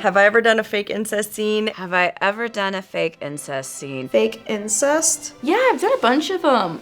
Have I ever done a fake incest scene? Have I ever done a fake incest scene? Fake incest? Yeah, I've done a bunch of them.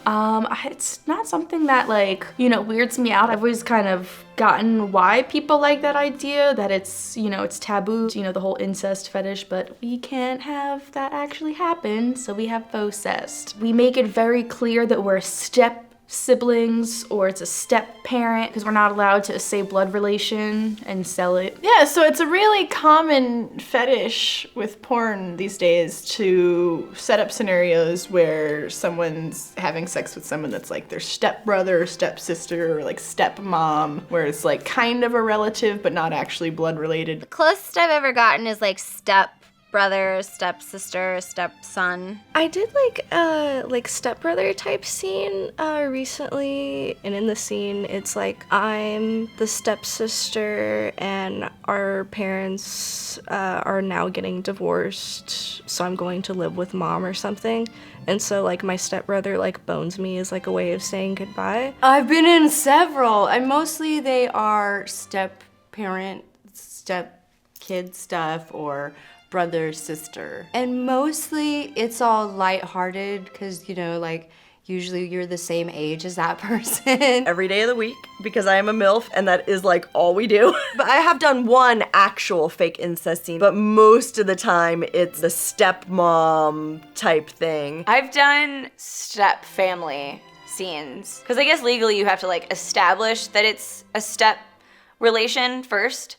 It's not something that like, weirds me out. I've always kind of gotten why people like that idea, that it's, it's taboo, the whole incest fetish, but we can't have that actually happen, so we have fauxcest. We make it very clear that we're step siblings or it's a step parent because we're not allowed to say blood relation and sell it. Yeah, so it's a really common fetish with porn these days to set up scenarios where someone's having sex with someone that's like their stepbrother or stepsister or like stepmom, where it's like kind of a relative but not actually blood related. The closest I've ever gotten is like stepbrother, stepsister, stepson. I did like stepbrother type scene recently, and in the scene it's like I'm the stepsister and our parents are now getting divorced, so I'm going to live with mom or something. And so like my stepbrother like bones me as like a way of saying goodbye. I've been in several, and mostly they are step parent, step kid stuff, or brother, sister. And mostly it's all lighthearted because, like usually you're the same age as that person. Every day of the week, because I am a MILF and that is like all we do. But I have done one actual fake incest scene, but most of the time it's the stepmom type thing. I've done step family scenes because I guess legally you have to like establish that it's a step relation first.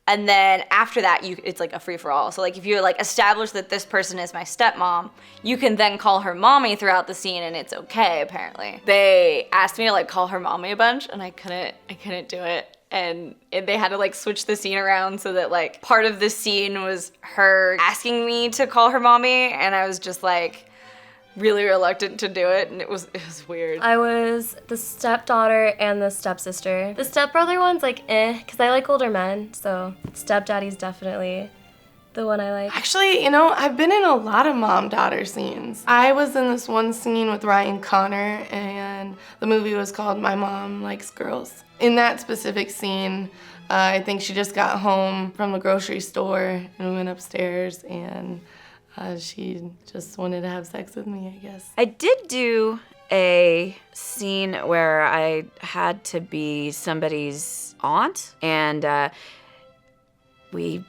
And then after that, it's like a free-for-all. So like if you like establish that this person is my stepmom, you can then call her mommy throughout the scene and it's okay, apparently. They asked me to like call her mommy a bunch and I couldn't do it. And they had to like switch the scene around so that like part of the scene was her asking me to call her mommy and I was just like really reluctant to do it, and it was weird. I was the stepdaughter and the stepsister. The stepbrother one's like because I like older men, so stepdaddy's definitely the one I like. Actually, I've been in a lot of mom-daughter scenes. I was in this one scene with Ryan Connor, and the movie was called My Mom Likes Girls. In that specific scene, I think she just got home from the grocery store, and we went upstairs, and she just wanted to have sex with me, I guess. I did do a scene where I had to be somebody's aunt, and we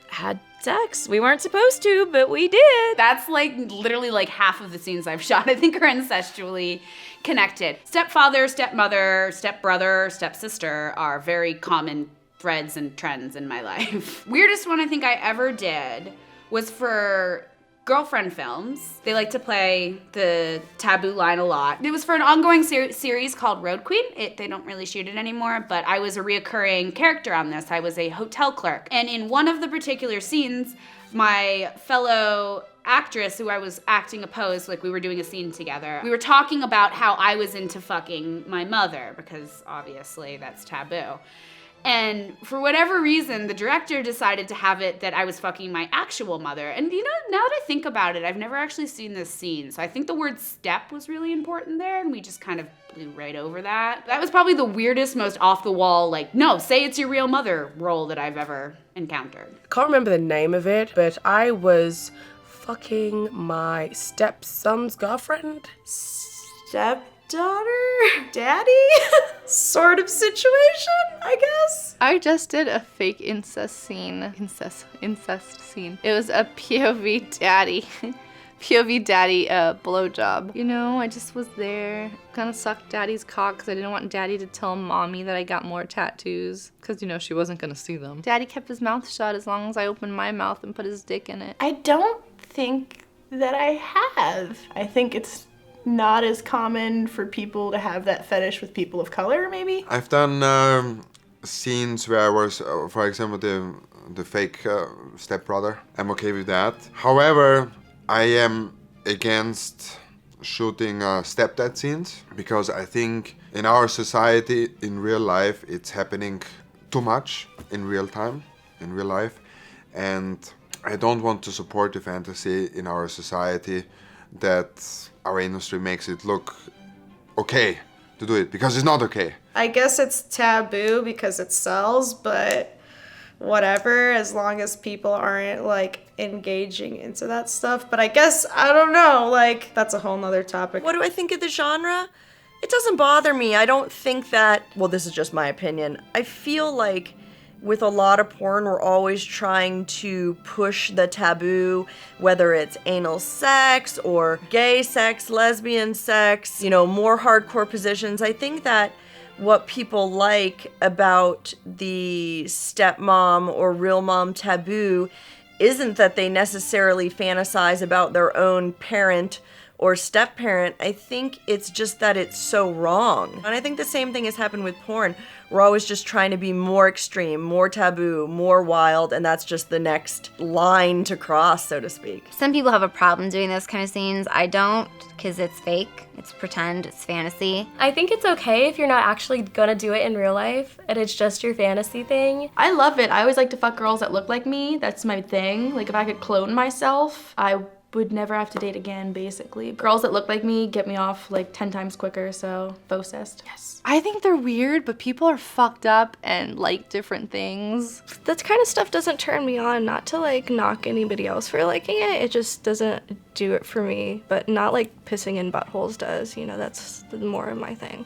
had sex. We weren't supposed to, but we did. That's like literally like half of the scenes I've shot, I think, are incestually connected. Stepfather, stepmother, stepbrother, stepsister are very common threads and trends in my life. Weirdest one I think I ever did was for girlfriend films. They like to play the taboo line a lot. It was for an ongoing series called Road Queen. They don't really shoot it anymore, but I was a reoccurring character on this. I was a hotel clerk. And in one of the particular scenes, my fellow actress who I was acting opposed, like we were doing a scene together, we were talking about how I was into fucking my mother, because obviously that's taboo. And for whatever reason, the director decided to have it that I was fucking my actual mother. And now that I think about it, I've never actually seen this scene. So I think the word step was really important there, and we just kind of blew right over that. That was probably the weirdest, most off-the-wall, like, no, say it's your real mother role that I've ever encountered. I can't remember the name of it, but I was fucking my stepson's girlfriend. Stepdaughter? Daddy? sort of situation, I guess. I just did a fake incest scene. Incest scene. It was a POV daddy. POV daddy blowjob. I just was there. Kind of sucked daddy's cock because I didn't want daddy to tell mommy that I got more tattoos. Because, she wasn't going to see them. Daddy kept his mouth shut as long as I opened my mouth and put his dick in it. I don't think that I have. I think it's not as common for people to have that fetish with people of color, maybe? I've done scenes where I was, for example, the fake stepbrother. I'm okay with that. However, I am against shooting stepdad scenes because I think in our society, in real life, it's happening too much in real time, in real life. And I don't want to support the fantasy in our society that our industry makes it look okay to do it, because it's not okay. I guess it's taboo because it sells, but whatever, as long as people aren't like engaging into that stuff. But I guess, I don't know, like that's a whole nother topic. What do I think of the genre? It doesn't bother me. I don't think that, well, this is just my opinion. I feel like with a lot of porn, we're always trying to push the taboo, whether it's anal sex or gay sex, lesbian sex, you know, more hardcore positions. I think that what people like about the stepmom or real mom taboo isn't that they necessarily fantasize about their own parent or step-parent. I think it's just that it's so wrong. And I think the same thing has happened with porn. We're always just trying to be more extreme, more taboo, more wild, and that's just the next line to cross, so to speak. Some people have a problem doing those kind of scenes. I don't, because it's fake, it's pretend, it's fantasy. I think it's okay if you're not actually gonna do it in real life and it's just your fantasy thing. I love it. I always like to fuck girls that look like me. That's my thing. Like if I could clone myself, I would never have to date again, basically. Girls that look like me get me off like 10 times quicker, so fauxcest, yes. I think they're weird, but people are fucked up and like different things. That kind of stuff doesn't turn me on, not to like knock anybody else for liking it. It just doesn't do it for me, but not like pissing in buttholes does, you know, that's more of my thing.